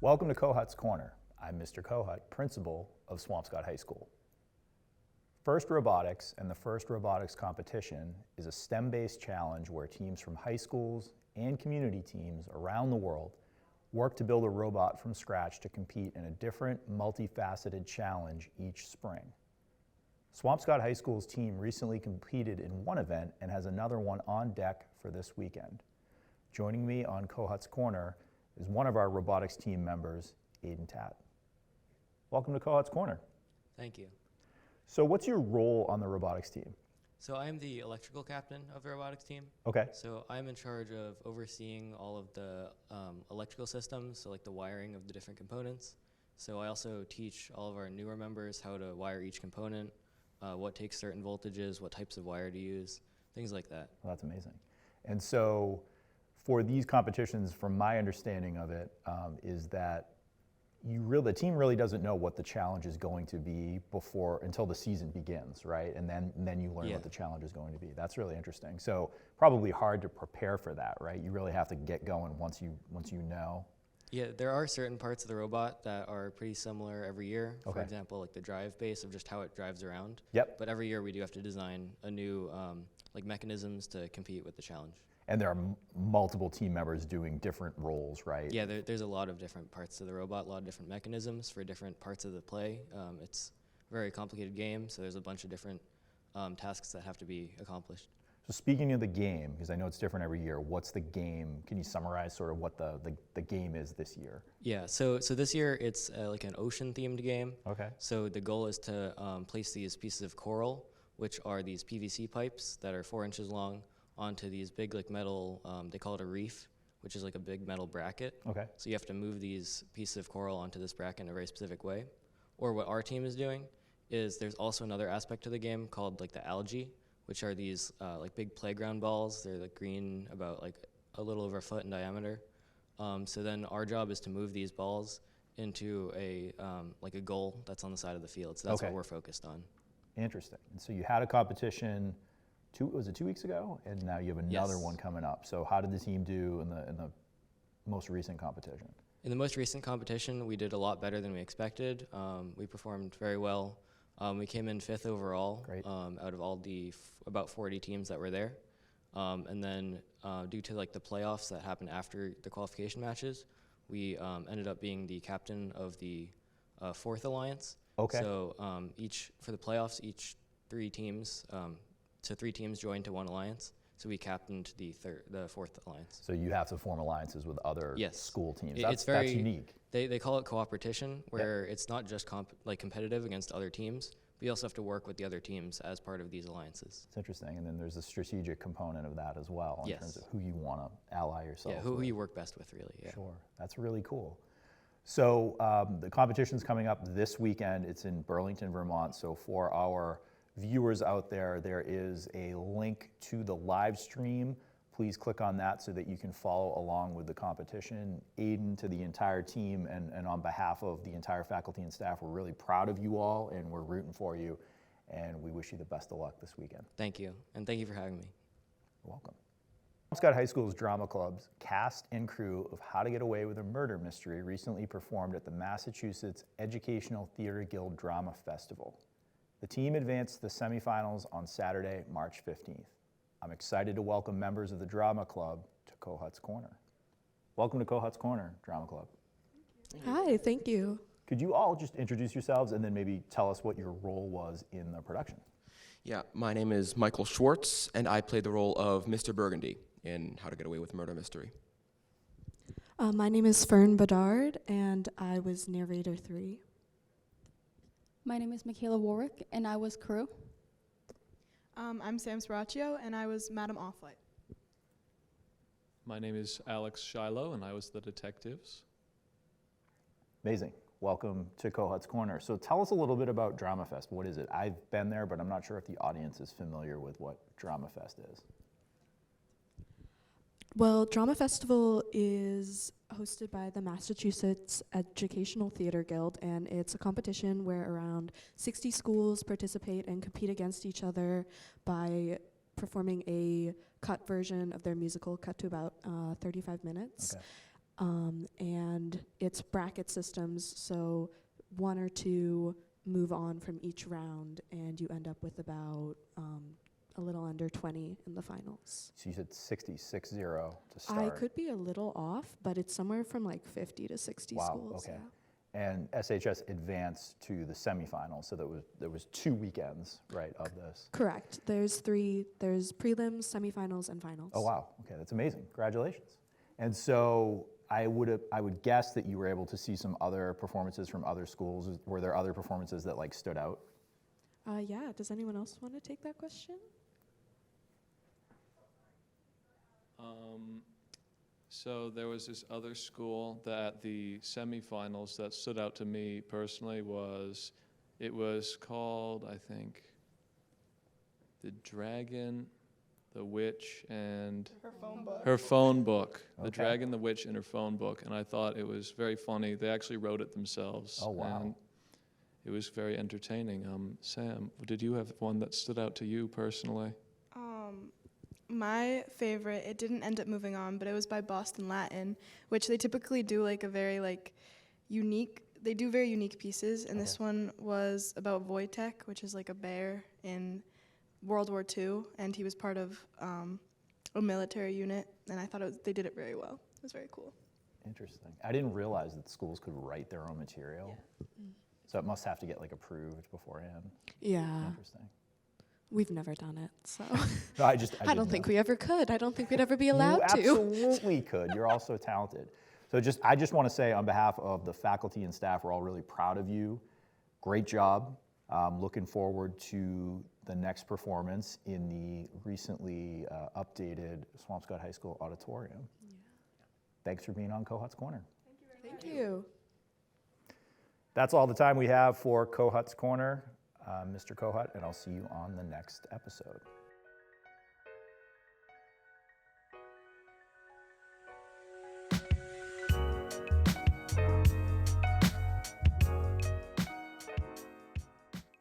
Welcome to Kohut's Corner. I'm Mr. Kohut, principal of Swampscott High School. First Robotics and the First Robotics competition is a STEM-based challenge where teams from high schools and community teams around the world work to build a robot from scratch to compete in a different, multifaceted challenge each spring. Swampscott High School's team recently competed in one event and has another one on deck for this weekend. Joining me on Kohut's Corner is one of our robotics team members, Aiden Tat. Welcome to Kohut's Corner. Thank you. So what's your role on the robotics team? So I am the electrical captain of the robotics team. Okay. So I'm in charge of overseeing all of the electrical systems, so like the wiring of the different components. So I also teach all of our newer members how to wire each component, what takes certain voltages, what types of wire to use, things like that. Well, that's amazing. And so for these competitions, from my understanding of it, is that the team really doesn't know what the challenge is going to be until the season begins, right? And then you learn what the challenge is going to be. That's really interesting. So probably hard to prepare for that, right? You really have to get going once you know. Yeah, there are certain parts of the robot that are pretty similar every year. Okay. For example, like the drive base of just how it drives around. Yep. But every year we do have to design a new like mechanisms to compete with the challenge. And there are multiple team members doing different roles, right? Yeah, there's a lot of different parts to the robot, a lot of different mechanisms for different parts of the play. It's a very complicated game, so there's a bunch of different tasks that have to be accomplished. So speaking of the game, because I know it's different every year, what's the game? Can you summarize sort of what the game is this year? Yeah, so this year it's like an ocean-themed game. Okay. So the goal is to place these pieces of coral, which are these PVC pipes that are 4 inches long, onto these big like metal, they call it a reef, which is like a big metal bracket. Okay. So you have to move these pieces of coral onto this bracket in a very specific way. Or what our team is doing is there's also another aspect to the game called like the algae, which are these like big playground balls. They're like green, about like a little over a foot in diameter. So then our job is to move these balls into a like a goal that's on the side of the field. So that's what we're focused on. Interesting. And so you had a competition. Was it 2 weeks ago? And now you have another one coming up. So how did the team do in the most recent competition? In the most recent competition, we did a lot better than we expected. We performed very well. We came in 5th overall out of all the about 40 teams that were there. And then due to like the playoffs that happened after the qualification matches, we ended up being the captain of the 4th alliance. Okay. So for the playoffs, each 3 teams. So 3 teams joined to 1 alliance. So we captained the 4th alliance. So you have to form alliances with other school teams. That's unique. They call it cooperation, where it's not just competitive against other teams, but you also have to work with the other teams as part of these alliances. It's interesting. And then there's a strategic component of that as well in terms of who you want to ally yourself with. Who you work best with, really. Yeah. Sure. That's really cool. So the competition's coming up this weekend. It's in Burlington, Vermont. So for our viewers out there, there is a link to the live stream. Please click on that so that you can follow along with the competition. Aiden, to the entire team and on behalf of the entire faculty and staff, we're really proud of you all and we're rooting for you, and we wish you the best of luck this weekend. Thank you, and thank you for having me. You're welcome. Swampscott High School's drama club's cast and crew of How to Get Away with a Murder Mystery recently performed at the Massachusetts Educational Theater Guild Drama Festival. The team advanced to the semifinals on Saturday, March 15th. I'm excited to welcome members of the Drama Club to Kohut's Corner. Welcome to Kohut's Corner, Drama Club. Hi, thank you. Could you all just introduce yourselves and then maybe tell us what your role was in the production? Yeah, my name is Michael Schwartz, and I played the role of Mr. Burgundy in How to Get Away with Murder Mystery. My name is Fern Bedard, and I was narrator 3. My name is Michaela Warwick, and I was crew. I'm Sam Sraccio, and I was Madam Offlight. My name is Alex Shiloh, and I was the detectives. Amazing. Welcome to Kohut's Corner. So tell us a little bit about Drama Fest. What is it? I've been there, but I'm not sure if the audience is familiar with what Drama Fest is. Well, Drama Festival is hosted by the Massachusetts Educational Theater Guild, and it's a competition where around 60 schools participate and compete against each other by performing a cut version of their musical, cut to about 35 minutes. Okay. and it's bracket systems, so 1 or 2 move on from each round, and you end up with about a little under 20 in the finals. So you said 66-0 to start. I could be a little off, but it's somewhere from like 50 to 60 Wow, schools. okay. Yeah. And SHS advanced to the semifinals, so there was 2 weekends, right, of this. Correct. There's prelims, semifinals, and finals. Oh wow, okay, that's amazing. Congratulations. And so I would guess that you were able to see some other performances from other schools. Were there other performances that like stood out? Yeah. Does anyone else want to take that question? So there was this other school that the semifinals that stood out to me personally it was called, I think, The Dragon, the Witch, and her phone book. The Okay. Dragon, the Witch, and her phone book. And I thought it was very funny. They actually wrote it themselves. Oh, wow. And it was very entertaining. Sam, did you have one that stood out to you personally? My favorite, it didn't end up moving on, but it was by Boston Latin, which they typically do like a very like unique, they do very unique pieces, and this one was about Wojtek, which is like a bear in World War II, and he was part of a military unit, and I thought they did it very well. It was very cool. Interesting. I didn't realize that schools could write their own material. So it must have to get like approved beforehand. Yeah. Interesting. We've never done it, so No, I I didn't don't think know. we ever could. I don't think we'd ever be allowed You to. absolutely could. You're all so talented. So I just want to say on behalf of the faculty and staff, we're all really proud of you. Great job. Looking forward to the next performance in the recently updated Swampscott High School auditorium. Thanks for being on Kohut's Corner. Thank you. That's all the time we have for Kohut's Corner. Mr. Kohut, and I'll see you on the next episode.